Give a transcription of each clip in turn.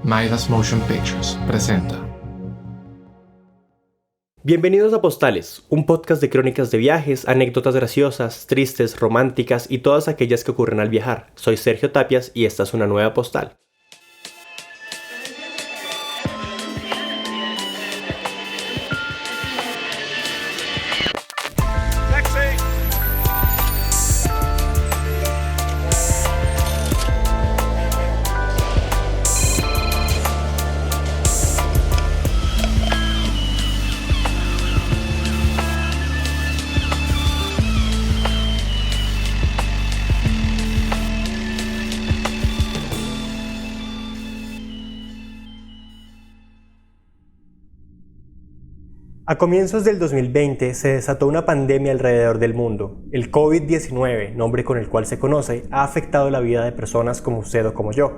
Midas Motion Pictures presenta. Bienvenidos a Postales, un podcast de crónicas de viajes, anécdotas graciosas, tristes, románticas y todas aquellas que ocurren al viajar. Soy Sergio Tapias y esta es una nueva postal. A comienzos del 2020 se desató una pandemia alrededor del mundo. El COVID-19, nombre con el cual se conoce, ha afectado la vida de personas como usted o como yo.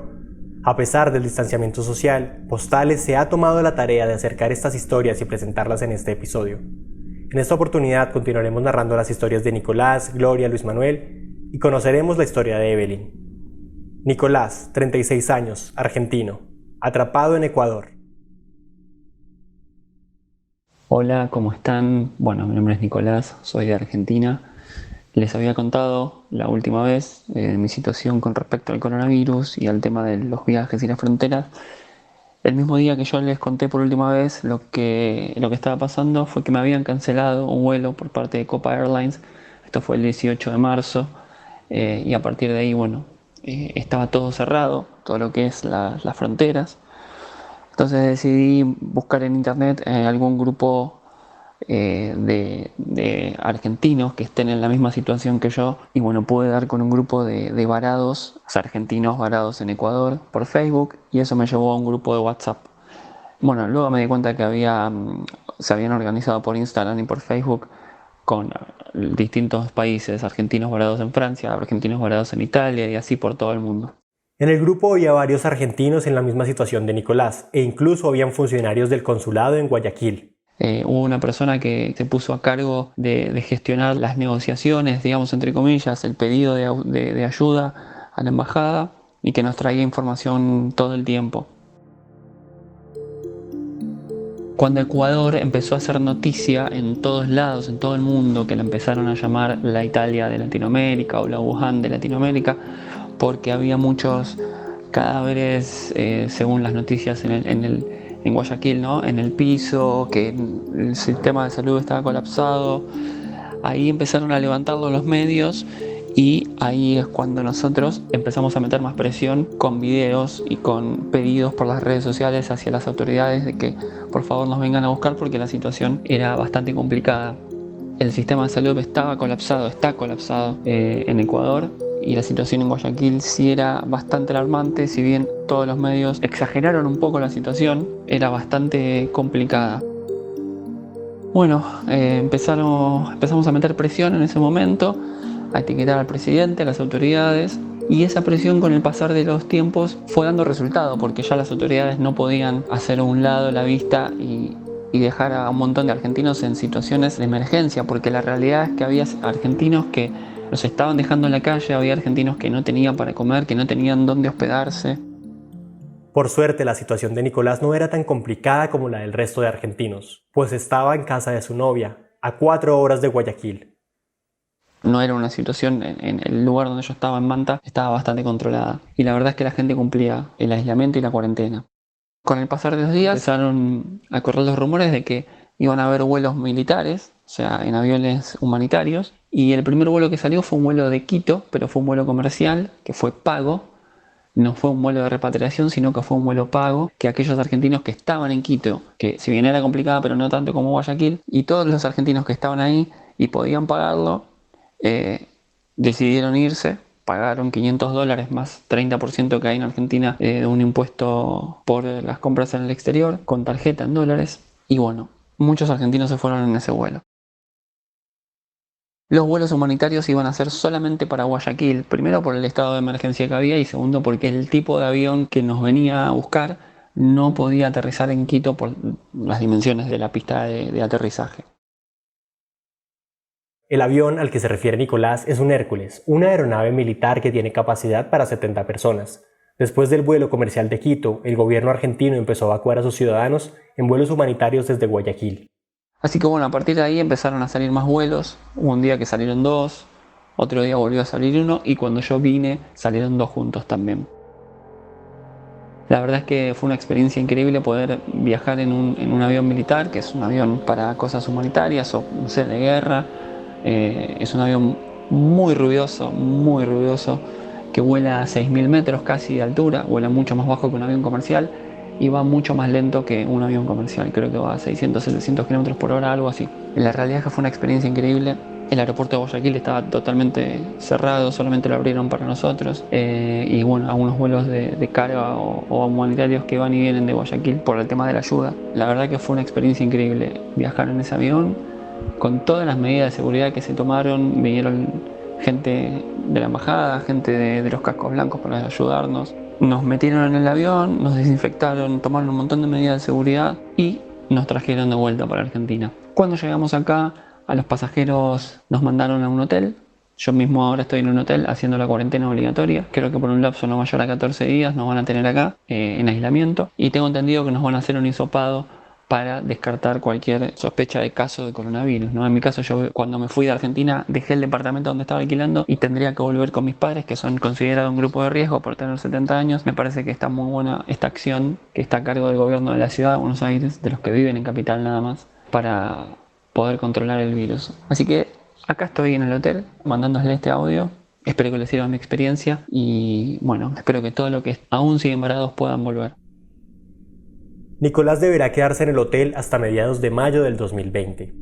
A pesar del distanciamiento social, Postales se ha tomado la tarea de acercar estas historias y presentarlas en este episodio. En esta oportunidad continuaremos narrando las historias de Nicolás, Gloria, Luis Manuel y conoceremos la historia de Evelyn. Nicolás, 36 años, argentino, atrapado en Ecuador. Hola, ¿cómo están? Bueno, mi nombre es Nicolás, soy de Argentina. Les había contado la última vez mi situación con respecto al coronavirus y al tema de los viajes y las fronteras. El mismo día que yo les conté por última vez lo que estaba pasando fue que me habían cancelado un vuelo por parte de Copa Airlines. Esto fue el 18 de marzo y a partir de ahí, estaba todo cerrado, todo lo que es las fronteras. Entonces decidí buscar en internet algún grupo de argentinos que estén en la misma situación que yo y pude dar con un grupo de varados, o sea, argentinos varados en Ecuador por Facebook, y eso me llevó a un grupo de WhatsApp. Luego me di cuenta que se habían organizado por Instagram y por Facebook con distintos países, argentinos varados en Francia, argentinos varados en Italia y así por todo el mundo. En el grupo había varios argentinos en la misma situación de Nicolás, e incluso habían funcionarios del consulado en Guayaquil. Hubo una persona que se puso a cargo de gestionar las negociaciones, digamos entre comillas, el pedido de ayuda a la embajada y que nos traía información todo el tiempo. Cuando Ecuador empezó a hacer noticia en todos lados, en todo el mundo, que la empezaron a llamar la Italia de Latinoamérica o la Wuhan de Latinoamérica, porque había muchos cadáveres, según las noticias en Guayaquil, ¿no? En el piso, que el sistema de salud estaba colapsado. Ahí empezaron a levantarlo los medios y ahí es cuando nosotros empezamos a meter más presión con videos y con pedidos por las redes sociales hacia las autoridades de que por favor nos vengan a buscar porque la situación era bastante complicada. El sistema de salud está colapsado en Ecuador. Y la situación en Guayaquil sí era bastante alarmante, si bien todos los medios exageraron un poco la situación, era bastante complicada. Empezamos a meter presión en ese momento, a etiquetar al presidente, a las autoridades, y esa presión con el pasar de los tiempos fue dando resultado, porque ya las autoridades no podían hacer a un lado la vista y dejar a un montón de argentinos en situaciones de emergencia, porque la realidad es que había argentinos que los estaban dejando en la calle, había argentinos que no tenían para comer, que no tenían dónde hospedarse. Por suerte, la situación de Nicolás no era tan complicada como la del resto de argentinos, pues estaba en casa de su novia, a 4 horas de Guayaquil. No era una situación, en el lugar donde yo estaba, en Manta, estaba bastante controlada. Y la verdad es que la gente cumplía el aislamiento y la cuarentena. Con el pasar de los días empezaron a correr los rumores de que iban a haber vuelos militares, o sea, en aviones humanitarios. Y el primer vuelo que salió fue un vuelo de Quito, pero fue un vuelo comercial, que fue pago. No fue un vuelo de repatriación, sino que fue un vuelo pago, que aquellos argentinos que estaban en Quito, que si bien era complicada, pero no tanto como Guayaquil, y todos los argentinos que estaban ahí y podían pagarlo, decidieron irse, pagaron $500 más 30% que hay en Argentina de un impuesto por las compras en el exterior, con tarjeta en dólares, y muchos argentinos se fueron en ese vuelo. Los vuelos humanitarios iban a ser solamente para Guayaquil, primero por el estado de emergencia que había y segundo porque el tipo de avión que nos venía a buscar no podía aterrizar en Quito por las dimensiones de la pista de aterrizaje. El avión al que se refiere Nicolás es un Hércules, una aeronave militar que tiene capacidad para 70 personas. Después del vuelo comercial de Quito, el gobierno argentino empezó a evacuar a sus ciudadanos en vuelos humanitarios desde Guayaquil. Así que bueno, a partir de ahí empezaron a salir más vuelos. Hubo un día que salieron 2, otro día volvió a salir 1 y cuando yo vine salieron 2 juntos también. La verdad es que fue una experiencia increíble poder viajar en un avión militar, que es un avión para cosas humanitarias o no sé, de guerra. Es un avión muy ruidoso, que vuela a 6.000 metros casi de altura, vuela mucho más bajo que un avión comercial y va mucho más lento que un avión comercial, creo que va a 600, 700 km por hora, algo así. La realidad es que fue una experiencia increíble. El aeropuerto de Guayaquil estaba totalmente cerrado, solamente lo abrieron para nosotros. Y bueno, algunos vuelos de carga o humanitarios que van y vienen de Guayaquil por el tema de la ayuda. La verdad que fue una experiencia increíble viajar en ese avión con todas las medidas de seguridad que se tomaron. Vinieron gente de la embajada, gente de los cascos blancos para ayudarnos. Nos metieron en el avión, nos desinfectaron, tomaron un montón de medidas de seguridad y nos trajeron de vuelta para Argentina. Cuando llegamos acá, a los pasajeros nos mandaron a un hotel. Yo mismo ahora estoy en un hotel haciendo la cuarentena obligatoria. Creo que por un lapso no mayor a 14 días nos van a tener acá en aislamiento. Y tengo entendido que nos van a hacer un hisopado para descartar cualquier sospecha de caso de coronavirus, ¿no? En mi caso, yo cuando me fui de Argentina dejé el departamento donde estaba alquilando y tendría que volver con mis padres, que son considerados un grupo de riesgo por tener 70 años. Me parece que está muy buena esta acción que está a cargo del gobierno de la ciudad de Buenos Aires, de los que viven en Capital nada más, para poder controlar el virus. Así que acá estoy en el hotel mandándoles este audio. Espero que les sirva mi experiencia y bueno, espero que todos los que aún siguen varados puedan volver. Nicolás deberá quedarse en el hotel hasta mediados de mayo del 2020.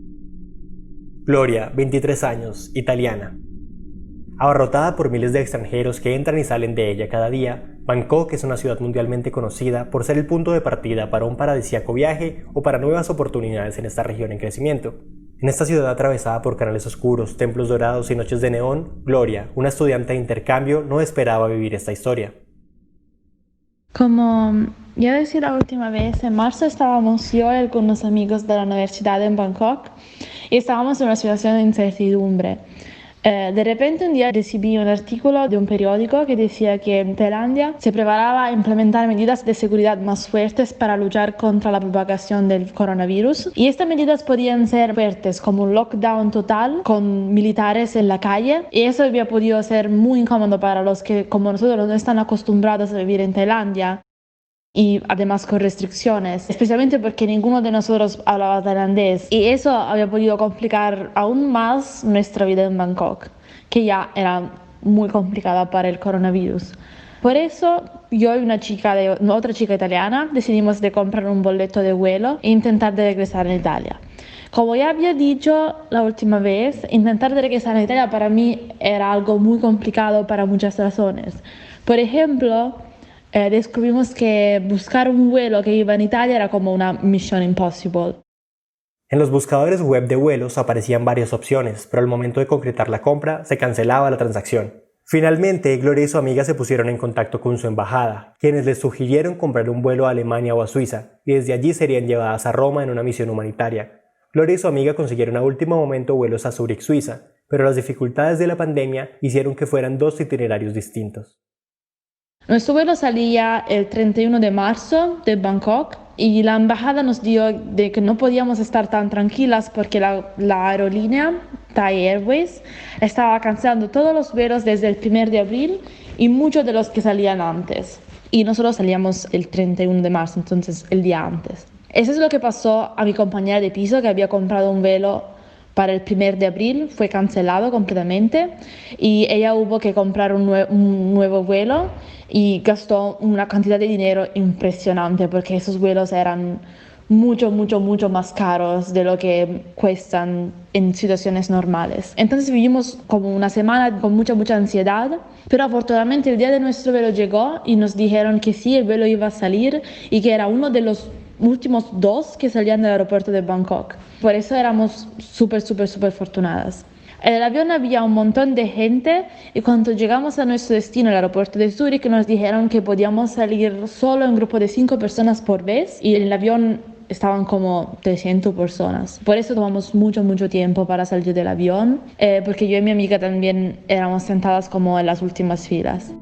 Gloria, 23 años, italiana. Abarrotada por miles de extranjeros que entran y salen de ella cada día, Bangkok es una ciudad mundialmente conocida por ser el punto de partida para un paradisíaco viaje o para nuevas oportunidades en esta región en crecimiento. En esta ciudad atravesada por canales oscuros, templos dorados y noches de neón, Gloria, una estudiante de intercambio, no esperaba vivir esta historia. Como ya decía la última vez, en marzo estábamos yo y algunos amigos de la universidad en Bangkok y estábamos en una situación de incertidumbre. De repente un día recibí un artículo de un periódico que decía que Tailandia se preparaba a implementar medidas de seguridad más fuertes para luchar contra la propagación del coronavirus. Y estas medidas podían ser fuertes, como un lockdown total con militares en la calle. Y eso había podido ser muy incómodo para los que, como nosotros, no están acostumbrados a vivir en Tailandia. Y además con restricciones, especialmente porque ninguno de nosotros hablaba tailandés y eso había podido complicar aún más nuestra vida en Bangkok, que ya era muy complicada para el coronavirus. Por eso yo y otra chica italiana decidimos de comprar un boleto de vuelo e intentar de regresar a Italia. Como ya había dicho la última vez, intentar de regresar a Italia para mí era algo muy complicado para muchas razones. Por ejemplo, descubrimos que buscar un vuelo que iba en Italia era como una mission impossible. En los buscadores web de vuelos aparecían varias opciones, pero al momento de concretar la compra se cancelaba la transacción. Finalmente, Gloria y su amiga se pusieron en contacto con su embajada, quienes les sugirieron comprar un vuelo a Alemania o a Suiza, y desde allí serían llevadas a Roma en una misión humanitaria. Gloria y su amiga consiguieron a último momento vuelos a Zúrich, Suiza, pero las dificultades de la pandemia hicieron que fueran 2 itinerarios distintos. Nuestro vuelo salía el 31 de marzo de Bangkok y la embajada nos dijo de que no podíamos estar tan tranquilas porque la aerolínea Thai Airways estaba cancelando todos los vuelos desde el 1 de abril y muchos de los que salían antes. Y nosotros salíamos el 31 de marzo, entonces el día antes. Eso es lo que pasó a mi compañera de piso que había comprado un vuelo para el 1 de abril, fue cancelado completamente y ella hubo que comprar un nuevo vuelo y gastó una cantidad de dinero impresionante porque esos vuelos eran mucho más caros de lo que cuestan en situaciones normales. Entonces vivimos como una semana con mucha ansiedad, pero afortunadamente el día de nuestro vuelo llegó y nos dijeron que sí, el vuelo iba a salir y que era uno de los últimos 2 que salían del aeropuerto de Bangkok. Por eso éramos súper fortunadas. En el avión había un montón de gente y cuando llegamos a nuestro destino, el aeropuerto de Zúrich, nos dijeron que podíamos salir solo en grupo de 5 personas por vez y en el avión estaban como 300 personas. Por eso tomamos mucho tiempo para salir del avión, porque yo y mi amiga también éramos sentadas como en las últimas filas.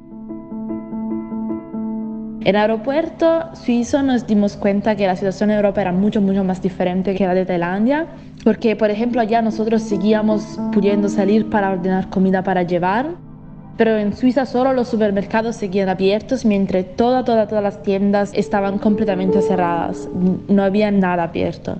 En el aeropuerto suizo nos dimos cuenta que la situación en Europa era mucho más diferente que la de Tailandia, porque por ejemplo allá nosotros seguíamos pudiendo salir para ordenar comida para llevar, pero en Suiza solo los supermercados seguían abiertos mientras todas las tiendas estaban completamente cerradas, no había nada abierto.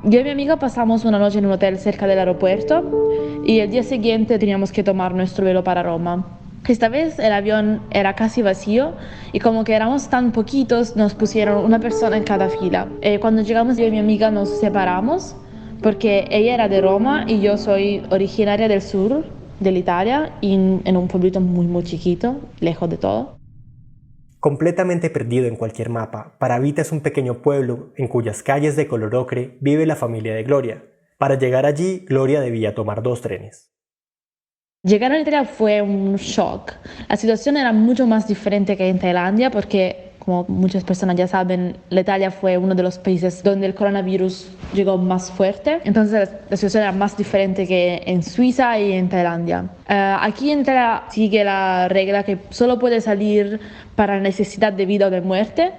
Yo y mi amiga pasamos una noche en un hotel cerca del aeropuerto y el día siguiente teníamos que tomar nuestro vuelo para Roma. Esta vez el avión era casi vacío y como que éramos tan poquitos nos pusieron una persona en cada fila. Cuando llegamos yo y mi amiga nos separamos porque ella era de Roma y yo soy originaria del sur de Italia y en un pueblito muy chiquito, lejos de todo. Completamente perdido en cualquier mapa, Paravita es un pequeño pueblo en cuyas calles de color ocre vive la familia de Gloria. Para llegar allí, Gloria debía tomar 2 trenes. Llegar a Italia fue un shock. La situación era mucho más diferente que en Tailandia porque, como muchas personas ya saben, la Italia fue uno de los países donde el coronavirus llegó más fuerte. Entonces la situación era más diferente que en Suiza y en Tailandia. Aquí en Italia sigue la regla que solo puede salir para necesidad de vida o de muerte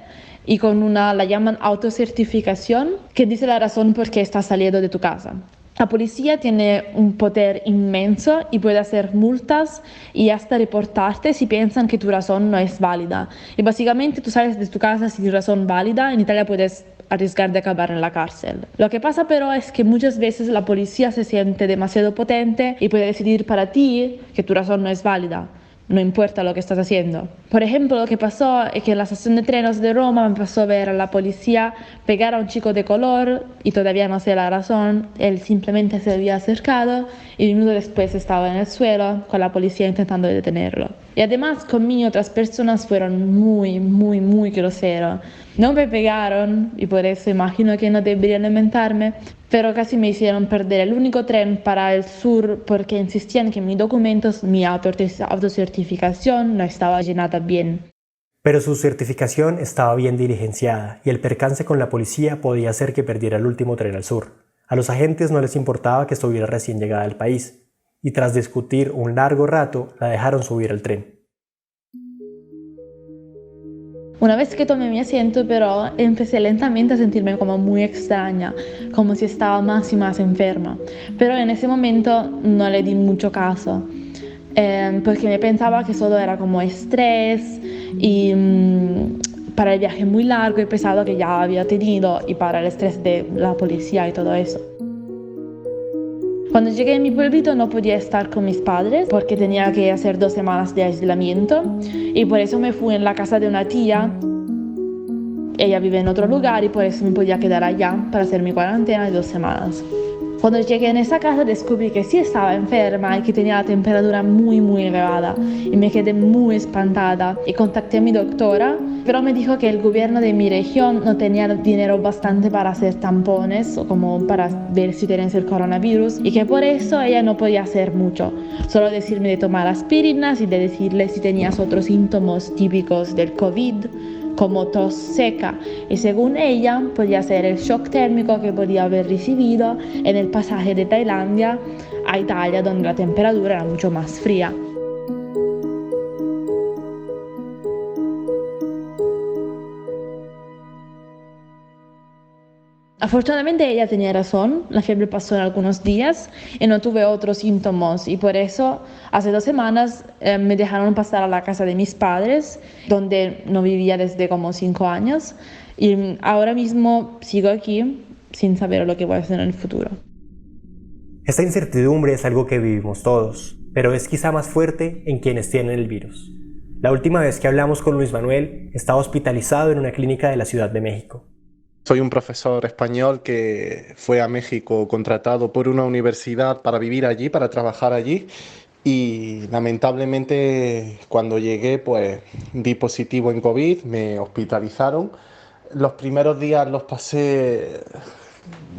y con la llaman autocertificación, que dice la razón por qué estás saliendo de tu casa. La policía tiene un poder inmenso y puede hacer multas y hasta reportarte si piensan que tu razón no es válida. Y básicamente tú sales de tu casa sin razón válida, en Italia puedes arriesgar de acabar en la cárcel. Lo que pasa pero es que muchas veces la policía se siente demasiado potente y puede decidir para ti que tu razón no es válida. No importa lo que estás haciendo. Por ejemplo, lo que pasó es que en la estación de trenes de Roma me pasó ver a la policía pegar a un chico de color y todavía no sé la razón. Él simplemente se había acercado y un minuto después estaba en el suelo con la policía intentando detenerlo. Y además conmigo otras personas fueron muy groseros. No me pegaron y por eso imagino que no deberían lamentarme, pero casi me hicieron perder el único tren para el sur porque insistían que mis documentos, mi autocertificación no estaba llenada bien. Pero su certificación estaba bien diligenciada y el percance con la policía podía hacer que perdiera el último tren al sur. A los agentes no les importaba que estuviera recién llegada al país y tras discutir un largo rato la dejaron subir al tren. Una vez que tomé mi asiento, pero empecé lentamente a sentirme como muy extraña, como si estaba más y más enferma. Pero en ese momento no le di mucho caso, porque me pensaba que solo era como estrés y para el viaje muy largo y pesado que ya había tenido y para el estrés de la policía y todo eso. Cuando llegué a mi pueblito no podía estar con mis padres porque tenía que hacer 2 semanas de aislamiento y por eso me fui en la casa de una tía. Ella vive en otro lugar y por eso me podía quedar allá para hacer mi cuarentena de 2 semanas. Cuando llegué en esa casa descubrí que sí estaba enferma y que tenía la temperatura muy elevada y me quedé muy espantada y contacté a mi doctora, pero me dijo que el gobierno de mi región no tenía dinero bastante para hacer tampones o como para ver si tenías el coronavirus y que por eso ella no podía hacer mucho, solo decirme de tomar aspirinas y de decirle si tenías otros síntomas típicos del COVID como tos seca y según ella podía ser el shock térmico que podía haber recibido en el pasaje de Tailandia a Italia donde la temperatura era mucho más fría. Afortunadamente ella tenía razón, la fiebre pasó en algunos días y no tuve otros síntomas y por eso hace 2 semanas me dejaron pasar a la casa de mis padres, donde no vivía desde como 5 años y ahora mismo sigo aquí sin saber lo que voy a hacer en el futuro. Esta incertidumbre es algo que vivimos todos, pero es quizá más fuerte en quienes tienen el virus. La última vez que hablamos con Luis Manuel estaba hospitalizado en una clínica de la Ciudad de México. Soy un profesor español que fue a México contratado por una universidad para vivir allí, para trabajar allí y lamentablemente cuando llegué pues di positivo en COVID, me hospitalizaron. Los primeros días los pasé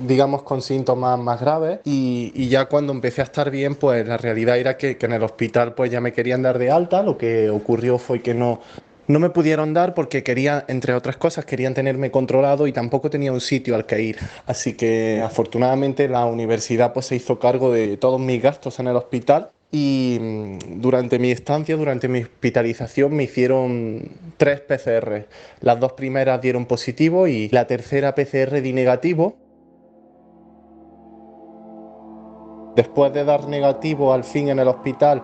digamos con síntomas más graves y ya cuando empecé a estar bien pues la realidad era que en el hospital pues ya me querían dar de alta. Lo que ocurrió fue que no me pudieron dar porque querían, entre otras cosas, querían tenerme controlado y tampoco tenía un sitio al que ir. Así que afortunadamente la universidad pues se hizo cargo de todos mis gastos en el hospital y durante mi estancia, durante mi hospitalización, me hicieron 3 PCR. Las 2 primeras dieron positivo y la tercera PCR di negativo. Después de dar negativo al fin en el hospital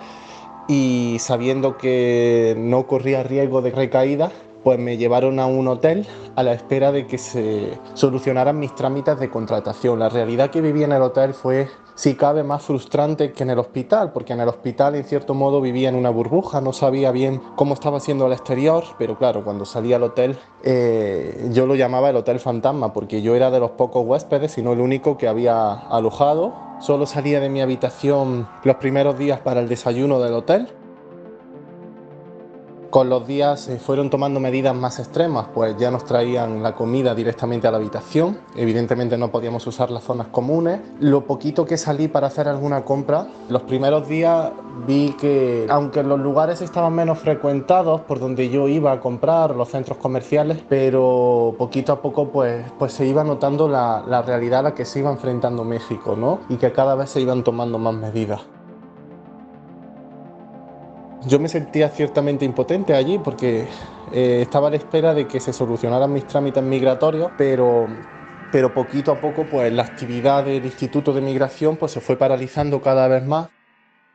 y sabiendo que no corría riesgo de recaída, pues me llevaron a un hotel a la espera de que se solucionaran mis trámites de contratación. La realidad que viví en el hotel fue, si cabe, más frustrante que en el hospital, porque en el hospital en cierto modo vivía en una burbuja, no sabía bien cómo estaba siendo el exterior, pero claro, cuando salí al hotel yo lo llamaba el hotel fantasma, porque yo era de los pocos huéspedes y no el único que había alojado. Solo salía de mi habitación los primeros días para el desayuno del hotel. Con los días se fueron tomando medidas más extremas, pues ya nos traían la comida directamente a la habitación. Evidentemente no podíamos usar las zonas comunes. Lo poquito que salí para hacer alguna compra, los primeros días vi que, aunque los lugares estaban menos frecuentados por donde yo iba a comprar, los centros comerciales, pero poquito a poco pues se iba notando la realidad a la que se iba enfrentando México, ¿no? Y que cada vez se iban tomando más medidas. Yo me sentía ciertamente impotente allí porque estaba a la espera de que se solucionaran mis trámites migratorios, pero poquito a poco pues la actividad del Instituto de Migración pues se fue paralizando cada vez más.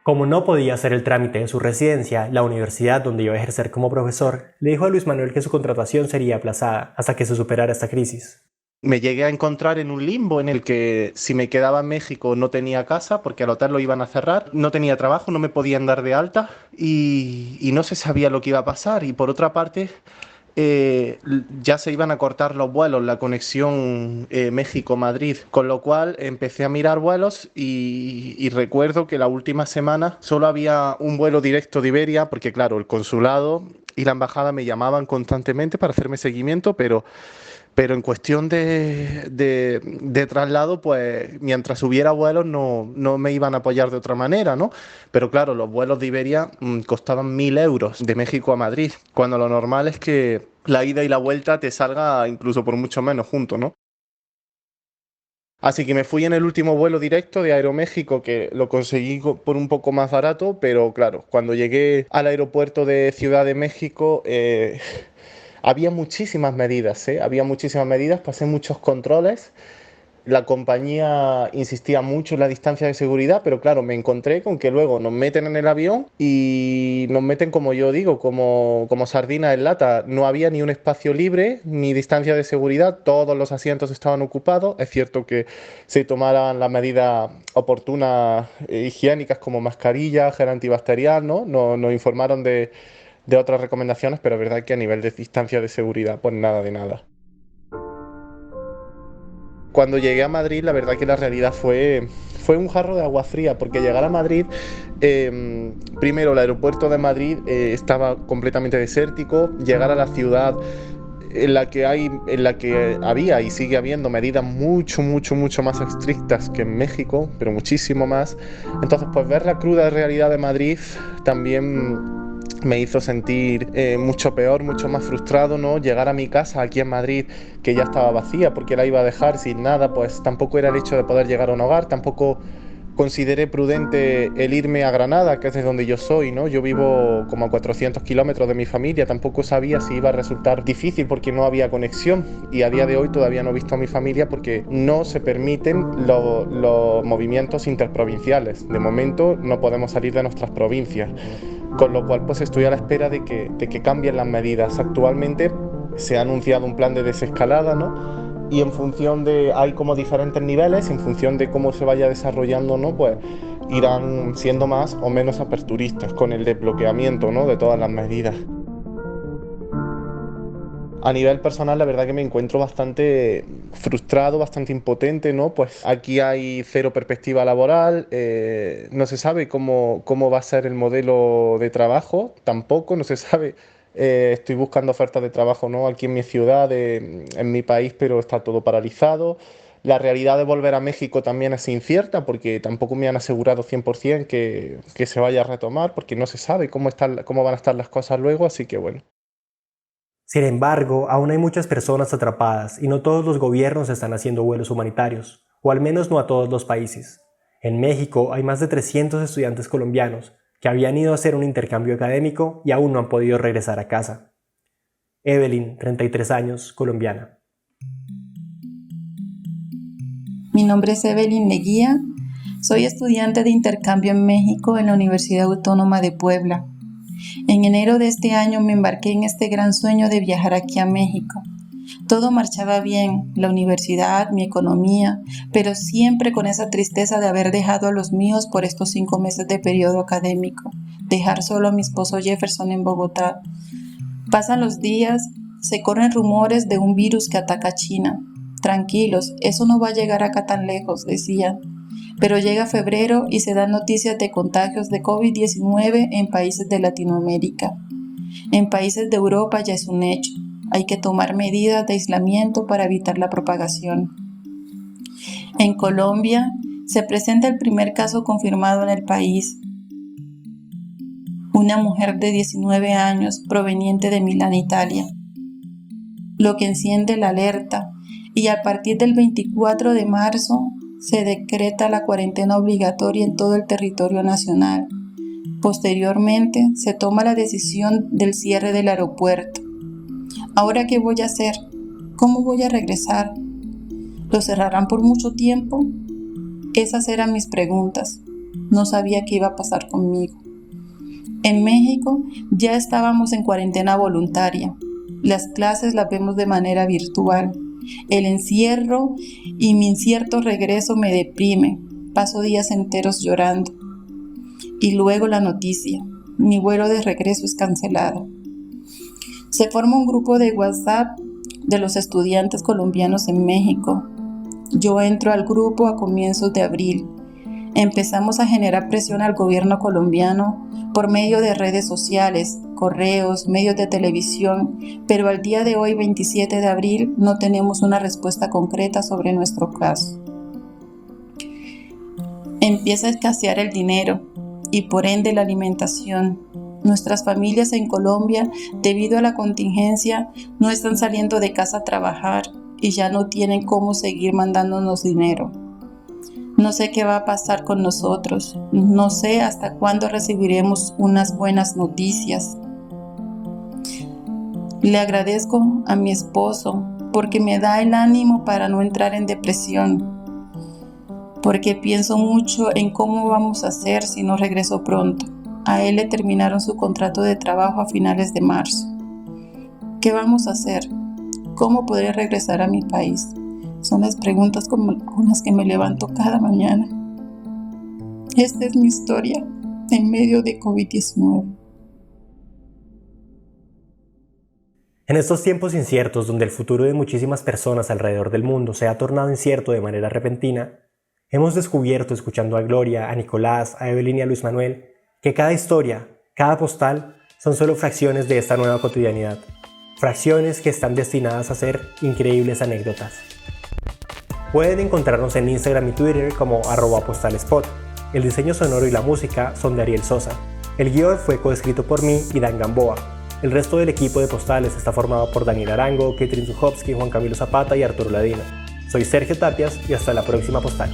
Como no podía hacer el trámite de su residencia, la universidad donde iba a ejercer como profesor le dijo a Luis Manuel que su contratación sería aplazada hasta que se superara esta crisis. Me llegué a encontrar en un limbo en el que si me quedaba en México no tenía casa porque al hotel lo iban a cerrar, no tenía trabajo, no me podían dar de alta y no se sabía lo que iba a pasar. Y por otra parte, ya se iban a cortar los vuelos, la conexión México-Madrid, con lo cual empecé a mirar vuelos y recuerdo que la última semana solo había un vuelo directo de Iberia porque claro, el consulado y la embajada me llamaban constantemente para hacerme seguimiento, pero en cuestión de traslado, pues mientras hubiera vuelos no me iban a apoyar de otra manera, ¿no? Pero claro, los vuelos de Iberia costaban 1.000 euros de México a Madrid, cuando lo normal es que la ida y la vuelta te salga incluso por mucho menos juntos, ¿no? Así que me fui en el último vuelo directo de Aeroméxico, que lo conseguí por un poco más barato, pero claro, cuando llegué al aeropuerto de Ciudad de México, había muchísimas medidas, había muchísimas medidas, pasé muchos controles. La compañía insistía mucho en la distancia de seguridad, pero claro, me encontré con que luego nos meten en el avión y nos meten, como yo digo, como sardinas en lata. No había ni un espacio libre, ni distancia de seguridad, todos los asientos estaban ocupados. Es cierto que se tomaran las medidas oportunas higiénicas como mascarilla, gel antibacterial, ¿no? Nos informaron de otras recomendaciones, pero es verdad que a nivel de distancia de seguridad, pues nada de nada. Cuando llegué a Madrid, la verdad que la realidad fue un jarro de agua fría, porque llegar a Madrid, primero el aeropuerto de Madrid estaba completamente desértico, llegar a la ciudad en la que había y sigue habiendo medidas mucho más estrictas que en México, pero muchísimo más. Entonces, pues ver la cruda realidad de Madrid también me hizo sentir mucho peor, mucho más frustrado, ¿no? Llegar a mi casa aquí en Madrid, que ya estaba vacía porque la iba a dejar sin nada, pues tampoco era el hecho de poder llegar a un hogar, tampoco consideré prudente el irme a Granada, que es de donde yo soy, ¿no? Yo vivo como a 400 kilómetros de mi familia, tampoco sabía si iba a resultar difícil porque no había conexión y a día de hoy todavía no he visto a mi familia porque no se permiten los movimientos interprovinciales. De momento no podemos salir de nuestras provincias, con lo cual pues estoy a la espera de que cambien las medidas. Actualmente se ha anunciado un plan de desescalada, ¿no? Y en función de, hay como diferentes niveles, en función de cómo se vaya desarrollando, ¿no? Pues irán siendo más o menos aperturistas con el desbloqueamiento, ¿no? De todas las medidas. A nivel personal, la verdad que me encuentro bastante frustrado, bastante impotente, ¿no? Pues aquí hay cero perspectiva laboral, no se sabe cómo va a ser el modelo de trabajo, tampoco, no se sabe. Estoy buscando ofertas de trabajo, ¿no? Aquí en mi ciudad, en mi país, pero está todo paralizado. La realidad de volver a México también es incierta porque tampoco me han asegurado 100% que se vaya a retomar porque no se sabe cómo van a estar las cosas luego, así que bueno. Sin embargo, aún hay muchas personas atrapadas y no todos los gobiernos están haciendo vuelos humanitarios, o al menos no a todos los países. En México hay más de 300 estudiantes colombianos que habían ido a hacer un intercambio académico y aún no han podido regresar a casa. Evelyn, 33 años, colombiana. Mi nombre es Evelyn Leguía, soy estudiante de intercambio en México en la Universidad Autónoma de Puebla. En enero de este año me embarqué en este gran sueño de viajar aquí a México. Todo marchaba bien, la universidad, mi economía, pero siempre con esa tristeza de haber dejado a los míos por estos 5 meses de periodo académico, dejar solo a mi esposo Jefferson en Bogotá. Pasan los días, se corren rumores de un virus que ataca a China. Tranquilos, eso no va a llegar acá tan lejos, decían. Pero llega febrero y se dan noticias de contagios de COVID-19 en países de Latinoamérica. En países de Europa ya es un hecho. Hay que tomar medidas de aislamiento para evitar la propagación. En Colombia se presenta el primer caso confirmado en el país. Una mujer de 19 años proveniente de Milán, Italia. Lo que enciende la alerta. Y a partir del 24 de marzo se decreta la cuarentena obligatoria en todo el territorio nacional. Posteriormente se toma la decisión del cierre del aeropuerto. ¿Ahora qué voy a hacer? ¿Cómo voy a regresar? ¿Lo cerrarán por mucho tiempo? Esas eran mis preguntas. No sabía qué iba a pasar conmigo. En México ya estábamos en cuarentena voluntaria. Las clases las vemos de manera virtual. El encierro y mi incierto regreso me deprime. Paso días enteros llorando. Y luego la noticia. Mi vuelo de regreso es cancelado. Se forma un grupo de WhatsApp de los estudiantes colombianos en México. Yo entro al grupo a comienzos de abril. Empezamos a generar presión al gobierno colombiano por medio de redes sociales, correos, medios de televisión, pero al día de hoy, 27 de abril, no tenemos una respuesta concreta sobre nuestro caso. Empieza a escasear el dinero y por ende la alimentación. Nuestras familias en Colombia, debido a la contingencia, no están saliendo de casa a trabajar y ya no tienen cómo seguir mandándonos dinero. No sé qué va a pasar con nosotros. No sé hasta cuándo recibiremos unas buenas noticias. Le agradezco a mi esposo porque me da el ánimo para no entrar en depresión. Porque pienso mucho en cómo vamos a hacer si no regreso pronto. A él le terminaron su contrato de trabajo a finales de marzo. ¿Qué vamos a hacer? ¿Cómo podré regresar a mi país? Son las preguntas con las que me levanto cada mañana. Esta es mi historia en medio de COVID-19. En estos tiempos inciertos, donde el futuro de muchísimas personas alrededor del mundo se ha tornado incierto de manera repentina, hemos descubierto, escuchando a Gloria, a Nicolás, a Evelyn y a Luis Manuel, que cada historia, cada postal, son solo fracciones de esta nueva cotidianidad. Fracciones que están destinadas a ser increíbles anécdotas. Pueden encontrarnos en Instagram y Twitter como @postalespot. El diseño sonoro y la música son de Ariel Sosa. El guión fue coescrito por mí y Dan Gamboa. El resto del equipo de Postales está formado por Daniel Arango, Ketrin Zuchowski, Juan Camilo Zapata y Arturo Ladino. Soy Sergio Tapias y hasta la próxima postal.